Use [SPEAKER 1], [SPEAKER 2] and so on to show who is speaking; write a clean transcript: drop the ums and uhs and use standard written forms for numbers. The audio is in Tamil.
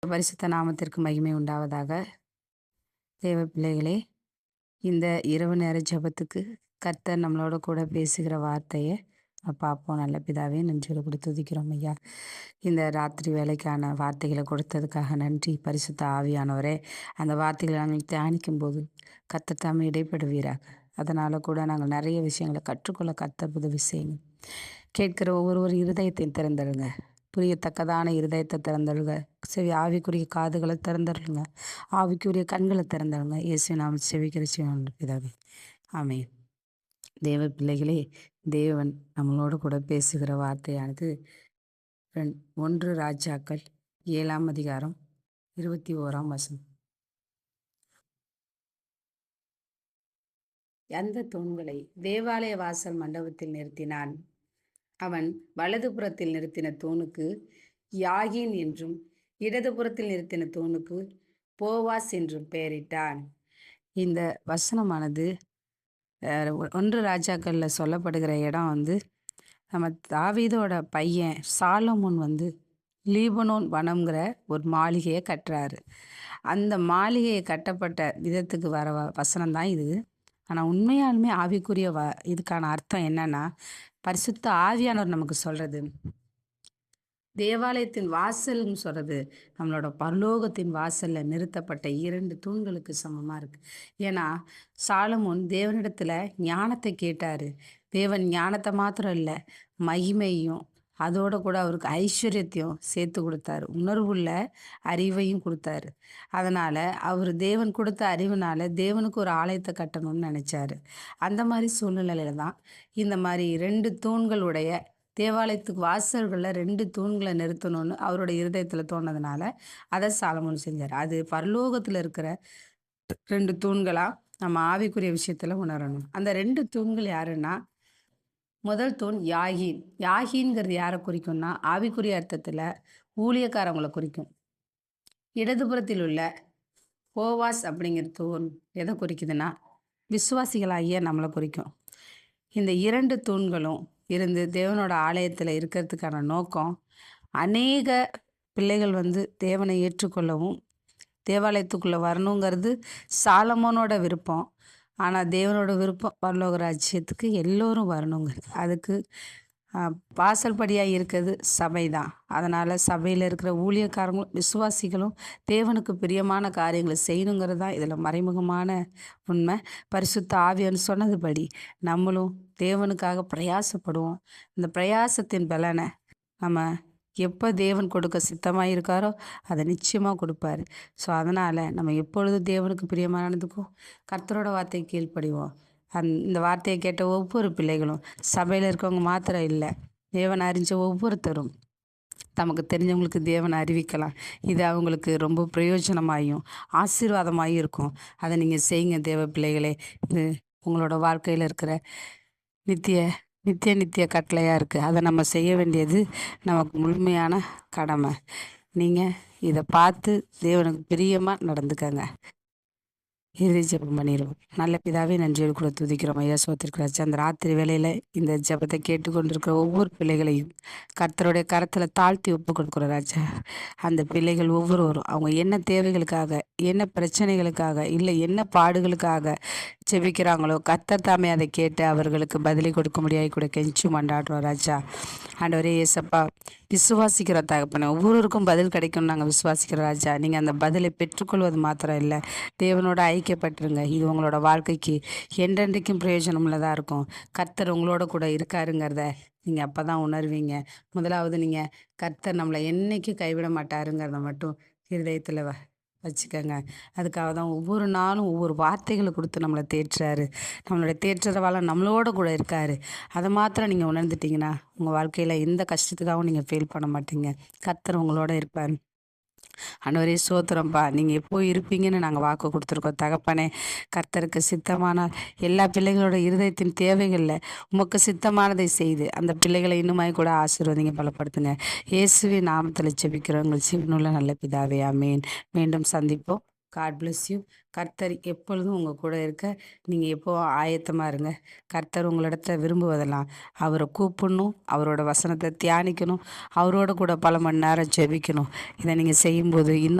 [SPEAKER 1] பரிசுத்த நாமத்திற்கு மகிமை உண்டாவதாக. தேவ பிள்ளைகளே, இந்த இரவு நேர ஜெபத்துக்கு கர்த்தர் நம்மளோட கூட பேசுகிற வார்த்தையை பார்ப்போம். நல்ல பிதாவே, நன்றியோடு கூட துதிக்கிறோம் ஐயா. இந்த ராத்திரி வேலைக்கான வார்த்தைகளை கொடுத்ததுக்காக நன்றி. பரிசுத்த ஆவியானவரே, அந்த வார்த்தைகளை நாங்கள் தியானிக்கும் போது கர்த்தர் தாமே இடைப்படுவீராக. அதனால் கூட நாங்கள் நிறைய விஷயங்களை கற்றுக்கொள்ள கர்த்தர் உதவி செய்யுங்க. கேட்கிற ஒவ்வொரு இருதயத்தையும் திறந்தருங்க, புரியத்தக்கதான இருதயத்தை திறந்தருங்க, செவி ஆவிக்குரிய காதுகளை திறந்துருங்க, ஆவிக்குரிய கண்களை திறந்துருங்க. இயேசு நாம் செவிக்கிற சிவன் பிதாவே, ஆமென். தேவ பிள்ளைகளே, தேவன் நம்மளோடு கூட பேசுகிற வார்த்தையானது 1 ராஜாக்கள் 7ஆம் அதிகாரம் 21ஆம் வசனம். அந்த தூண்களை தேவாலய வாசல் மண்டபத்தில் நிறுத்தினான். அவன் வலதுபுறத்தில் நிறுத்தின தூணுக்கு யாகின் என்றும் இடதுபுறத்தில் நிறுத்தின தூணுக்கு போவாஸ் என்றும் பெயரிட்டான். இந்த வசனமானது 1 ராஜாக்களில் சொல்லப்படுகிற இடம் நம்ம தாவீதோட பையன் சாலமோன் லீபனோன் வனம்ங்கிற ஒரு மாளிகையை கட்டுறாரு. அந்த மாளிகையை கட்டப்பட்ட விதத்துக்கு வர வசனம் தான் இது. ஆனால் உண்மையாலுமே ஆவிக்குரிய இதுக்கான அர்த்தம் என்னன்னா, பரிசுத்த ஆவியானவர் நமக்கு சொல்றது, தேவாலயத்தின் வாசல்னு சொல்றது நம்மளோட பரலோகத்தின் வாசல்ல நிறுத்தப்பட்ட 2 தூண்களுக்கு சமமா இருக்கு. ஏன்னா சாலமோன் தேவனிடத்துல ஞானத்தை கேட்டாரு. தேவன் ஞானத்தை மாத்திரம் இல்லை, மகிமையும் அதோட கூட அவருக்கு ஐஸ்வர்யத்தையும் சேர்த்து கொடுத்தாரு, உணர்வுள்ள அறிவையும் கொடுத்தாரு. அதனால அவர் தேவன் கொடுத்த அறிவுனால தேவனுக்கு ஒரு ஆலயத்தை கட்டணும்னு நினைச்சாரு. அந்த மாதிரி சூழ்நிலையில தான் இந்த மாதிரி 2 தூண்களுடைய தேவாலயத்துக்கு வாசல்களில் 2 தூண்களை நிறுத்தணும்னு அவரோட இருதயத்தில் தோணுனதுனால அதை சாலமோன் செஞ்சார். அது பரலோகத்தில் இருக்கிற 2 தூண்களாக நம்ம ஆவிக்குரிய விஷயத்தில் உணரணும். அந்த 2 தூண்கள் யாருன்னா, முதல் தூண் யாகின். யாகின்கிறது யாரை குறிக்கும்னா, ஆவிக்குரிய அர்த்தத்தில் ஊழியக்காரவங்களை குறிக்கும். இடதுபுறத்தில் உள்ள போவாஸ் அப்படிங்கிற தூண் எதை குறிக்குதுன்னா, விசுவாசிகளாகிய நம்மளை குறிக்கும். இந்த 2 தூண்களும் இருந்து தேவனோட ஆலயத்தில் இருக்கிறதுக்கான நோக்கம், அநேக பிள்ளைகள் தேவனை ஏற்றுக்கொள்ளவும் தேவாலயத்துக்குள்ளே வரணுங்கிறது சாலமோனோட விருப்பம். ஆனால் தேவனோட விருப்பம் பரலோக ராஜ்யத்துக்கு எல்லோரும் வரணுங்கிறது. அதுக்கு வாசல் படியாக இருக்கிறது சபை தான். அதனால் சபையில் இருக்கிற ஊழியக்காரங்களும் விசுவாசிகளும் தேவனுக்கு பிரியமான காரியங்களை செய்யணுங்கிறது தான் இதில் மறைமுகமான உண்மை. பரிசுத்த ஆவியான்னு சொன்னதுபடி நம்மளும் தேவனுக்காக பிரயாசப்படுவோம். இந்த பிரயாசத்தின் பலனை நம்ம எப்போ தேவன் கொடுக்க சித்தமாக இருக்காரோ அதை நிச்சயமாக கொடுப்பாரு. ஸோ அதனால் நம்ம எப்பொழுதும் தேவனுக்கு பிரியமானதுக்கும் கர்த்தரோட வார்த்தையை கீழ்ப்படிவோம். இந்த வார்த்தையை கேட்ட ஒவ்வொரு பிள்ளைகளும், சபையில் இருக்கவங்க மாத்திரம் இல்லை, தேவன் அறிஞ்ச ஒவ்வொருத்தரும் தமக்கு தெரிஞ்சவங்களுக்கு தேவனை அறிவிக்கலாம். இது அவங்களுக்கு ரொம்ப பிரயோஜனமாயும் ஆசீர்வாதமாயும் இருக்கும். அதை நீங்கள் செய்யுங்க தேவ பிள்ளைகளே. இது உங்களோட வாழ்க்கையில் இருக்கிற நித்திய கட்டளையாக இருக்குது. அதை நம்ம செய்ய வேண்டியது நமக்கு முழுமையான கடமை. நீங்கள் இதை பார்த்து தேவனுக்கு பிரியமாக நடந்துக்கங்க. இறுதி ஜெபம் பண்ணிடுவோம். நல்ல பிதாவே, நன்றியோடு கூட துதிக்கிறோம் ஐயா. சோத்திருக்கிறாச்சு அந்த ராத்திரி வேளையில் இந்த ஜெபத்தை கேட்டுக்கொண்டிருக்கிற ஒவ்வொரு பிள்ளைகளையும் கர்த்தருடைய கரத்தில் தாழ்த்தி ஒப்பு கொடுக்குறோம் ராஜா. அந்த பிள்ளைகள் ஒவ்வொருவரும் அவங்க என்ன தேவைகளுக்காக, என்ன பிரச்சனைகளுக்காக, இல்லை என்ன பாடுகளுக்காக ஜெபிக்கிறாங்களோ கர்த்தர் தாமே அதை கேட்டு அவர்களுக்கு பதிலை கொடுக்க முடியாது கூட கெஞ்சி மண்டாடுறோம் ராஜா. ஆண்டவரே இயேசப்பா, விசுவாசிக்கிற தகப்பனே, ஒவ்வொருவருக்கும் பதில் கிடைக்கும்னு நாங்கள் விசுவாசிக்கிற ராஜா. நீங்கள் அந்த பதிலை பெற்றுக்கொள்வது மாத்திரம் இல்லை, தேவனோட ஐக்கியப்பட்டுருங்க. இது உங்களோட வாழ்க்கைக்கு என்றென்றைக்கும் பிரயோஜனம் உள்ளதாக இருக்கும். கர்த்தர் உங்களோட கூட இருக்காருங்கிறத நீங்கள் அப்போ தான் உணர்வீங்க. முதலாவது நீங்கள் கர்த்தர் நம்மளை என்றைக்கும் கைவிட மாட்டாருங்கிறத மட்டும் இருதயத்தில் வச்சுக்கோங்க. அதுக்காக தான் ஒவ்வொரு நாளும் ஒவ்வொரு வார்த்தைகளை கொடுத்து நம்மளை தேற்றுறாரு. நம்மளோட தேற்றுறவால நம்மளோட கூட இருக்காரு. அதை மாத்திரம் நீங்கள் உணர்ந்துட்டிங்கன்னா உங்கள் வாழ்க்கையில் எந்த கஷ்டத்துக்காகவும் நீங்கள் ஃபீல் பண்ண மாட்டீங்க. கர்த்தர் உங்களோட இருப்பார். ஆண்டவரே சோத்திரம்ப்பா, நீங்கள் எப்போ இருப்பீங்கன்னு நாங்கள் வாக்கு கொடுத்துருக்கோம் தகப்பனே. கர்த்தருக்கு சித்தமானால் எல்லா பிள்ளைகளோட இருதயத்தின் தேவைகளில் உமக்கு சித்தமானதை செய்து அந்த பிள்ளைகளை இன்னுமாய் கூட ஆசீர்வதிங்க, பலப்படுத்துங்க. இயேசுவின் நாமத்தில் ஜெபிக்கிறோம் எங்கள் ஜீவனுள்ள நல்ல பிதாவே, ஆமென். மீண்டும் சந்திப்போம். God bless you. கர்த்தர் எப்பொழுதும் உங்கள் கூட இருக்க நீங்கள் எப்போவும் ஆயத்தமாக இருங்க. கர்த்தர் உங்களிடத்துல விரும்புவதெல்லாம் அவரை கூப்பிடணும், அவரோட வசனத்தை தியானிக்கணும், அவரோட கூட பல மணி நேரம் ஜெபிக்கணும். இதை நீங்கள் செய்யும்போது இன்னும்